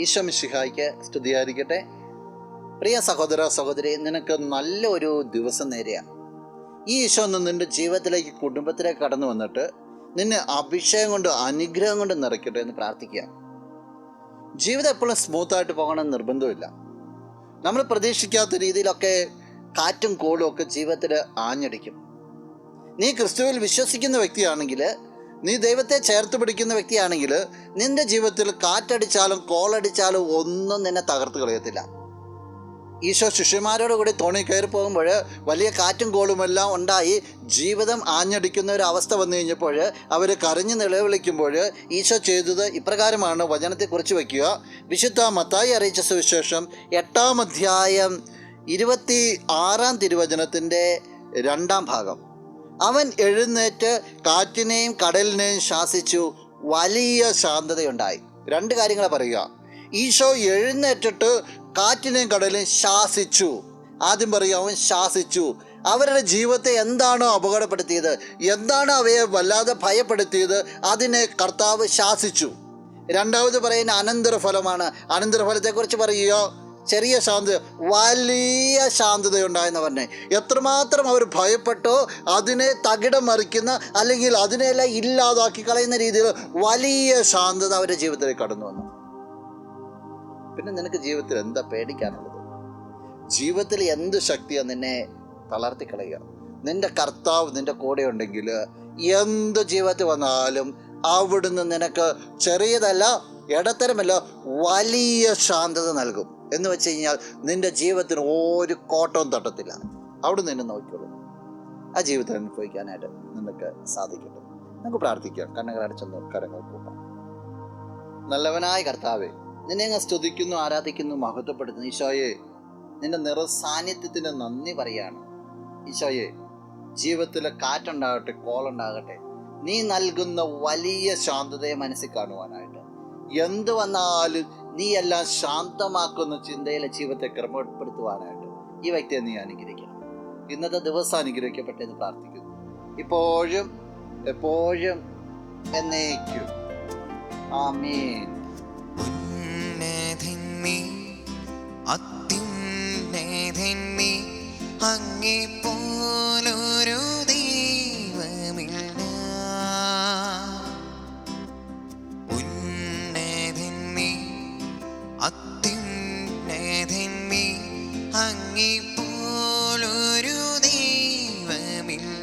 ഈശോ മിശിഹായ്ക്ക് സ്തുതിയായിരിക്കട്ടെ. പ്രിയ സഹോദര സഹോദരി, നിനക്ക് നല്ലൊരു ദിവസം നേരെയാണ്. ഈ ഈശോ ഒന്ന് നിൻ്റെ ജീവിതത്തിലേക്ക്, കുടുംബത്തിലേക്ക് കടന്നു വന്നിട്ട് നിന്നെ അഭിഷേകം കൊണ്ട്, അനുഗ്രഹം കൊണ്ട് നിറയ്ക്കട്ടെ എന്ന് പ്രാർത്ഥിക്കുക. ജീവിതം എപ്പോഴും സ്മൂത്തായിട്ട് പോകണമെന്ന് നിർബന്ധമില്ല. നമ്മൾ പ്രതീക്ഷിക്കാത്ത രീതിയിലൊക്കെ കാറ്റും കോളും ഒക്കെ ജീവിതത്തിൽ ആഞ്ഞടിക്കും. നീ ക്രിസ്തുവിൽ വിശ്വസിക്കുന്ന വ്യക്തിയാണെങ്കിൽ, നീ ദൈവത്തെ ചേർത്ത് പിടിക്കുന്ന വ്യക്തിയാണെങ്കിൽ, നിന്റെ ജീവിതത്തിൽ കാറ്റടിച്ചാലും കോളടിച്ചാലും ഒന്നും നിന്നെ തകർത്ത് കളയത്തില്ല. ഈശോ ശിഷ്യന്മാരോട് കൂടി തോണി കയറി പോകുമ്പോൾ വലിയ കാറ്റും കോളുമെല്ലാം ഉണ്ടായി ജീവിതം ആഞ്ഞടിക്കുന്ന ഒരു അവസ്ഥ വന്നു കഴിഞ്ഞപ്പോൾ അവർ കരഞ്ഞ് നിലവിളിക്കുമ്പോൾ ഈശോ ചെയ്തത് ഇപ്രകാരമാണ്. വചനത്തെ കുറിച്ച് വയ്ക്കുക. വിശുദ്ധ മത്തായി അറിയിച്ച സുവിശേഷം 8-ാം അധ്യായം 26-ാം തിരുവചനത്തിൻ്റെ 2-ാം ഭാഗം. അവൻ എഴുന്നേറ്റ് കാറ്റിനെയും കടലിനെയും ശാസിച്ചു, വലിയ ശാന്തതയുണ്ടായി. 2 കാര്യങ്ങൾ പറയുക. ഈശോ എഴുന്നേറ്റിട്ട് കാറ്റിനെയും കടലിനെയും ശാസിച്ചു. ആദ്യം പറയുക, അവൻ ശാസിച്ചു. അവരുടെ ജീവിതത്തെ എന്താണോ അപകടപ്പെടുത്തിയത്, എന്താണോ അവയെ വല്ലാതെ ഭയപ്പെടുത്തിയത്, അതിനെ കർത്താവ് ശാസിച്ചു. രണ്ടാമത് പറയുന്ന അനന്തരഫലമാണ്. അനന്തരഫലത്തെക്കുറിച്ച് പറയുക. ചെറിയ ശാന്തത, വലിയ ശാന്തതയുണ്ടായെന്ന് പറഞ്ഞേ. എത്രമാത്രം അവർ ഭയപ്പെട്ടോ അതിനെ തകിടം മറിക്കുന്ന, അല്ലെങ്കിൽ അതിനെല്ലാം ഇല്ലാതാക്കി കളയുന്ന രീതിയിൽ വലിയ ശാന്തത അവരുടെ ജീവിതത്തിലേക്ക് കടന്നു വന്നു. പിന്നെ നിനക്ക് ജീവിതത്തിൽ എന്താ പേടിക്കാനുള്ളത്? ജീവിതത്തിൽ എന്ത് ശക്തിയാണ് നിന്നെ തളർത്തിക്കളയുക? നിന്റെ കർത്താവ് നിന്റെ കൂടെ ഉണ്ടെങ്കിൽ എന്ത് ജീവിതത്തിൽ വന്നാലും അവിടുന്ന് നിനക്ക് ചെറിയതല്ല, ഇടത്തരമല്ല, വലിയ ശാന്തത നൽകും. എന്ന് വെച്ച് കഴിഞ്ഞാൽ നിന്റെ ജീവിതത്തിന് ഒരു കോട്ടവും തട്ടത്തില്ല. അവിടുന്ന് നിന്നെ നോക്കിക്കോളൂ. ആ ജീവിതം അനുഭവിക്കാനായിട്ട് നിനക്ക് സാധിക്കട്ടെ. നമുക്ക് പ്രാർത്ഥിക്കാം. കണ്ണുകളടച്ചൊന്ന് കരങ്ങൾ കൂട്ടാം. നല്ലവനായ കർത്താവേ, നിന്നെ അങ്ങ് സ്തുതിക്കുന്നു, ആരാധിക്കുന്നു, മഹത്വപ്പെടുത്തുന്നു. ഈശോയെ, നിന്റെ നിറസാന്നിധ്യത്തിന് നന്ദി പറയാണ്. ഈശോയെ, ജീവിതത്തിൽ കാറ്റുണ്ടാകട്ടെ, കോളുണ്ടാകട്ടെ, നീ നൽകുന്ന വലിയ ശാന്തതയെ മനസ്സിൽ കാണുവാനായിട്ട്, എന്ത് വന്നാലും നീ എല്ലാം ശാന്തമാക്കുന്ന ചിന്തയിലെ ജീവിതത്തെ ക്രമപ്പെടുത്തുവാനായിട്ട് ഈ വ്യക്തിയെ നീ അനുഗ്രഹിക്കണം. ഇന്നത്തെ ദിവസം അനുഗ്രഹിക്കപ്പെട്ടെന്ന് പ്രാർത്ഥിക്കുന്നു. ഇപ്പോഴും എപ്പോഴും എന്നേക്കും. ആമേൻ. അങ്ങേ പോലൊരു ദൈവമില്ല. അങ്ങേ പോലൊരു ദൈവമില്ല.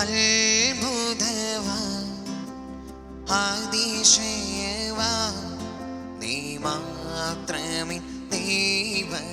അത്ഭുതവാ, അതിശയവാ, നീ മാത്രമേ ദൈവം.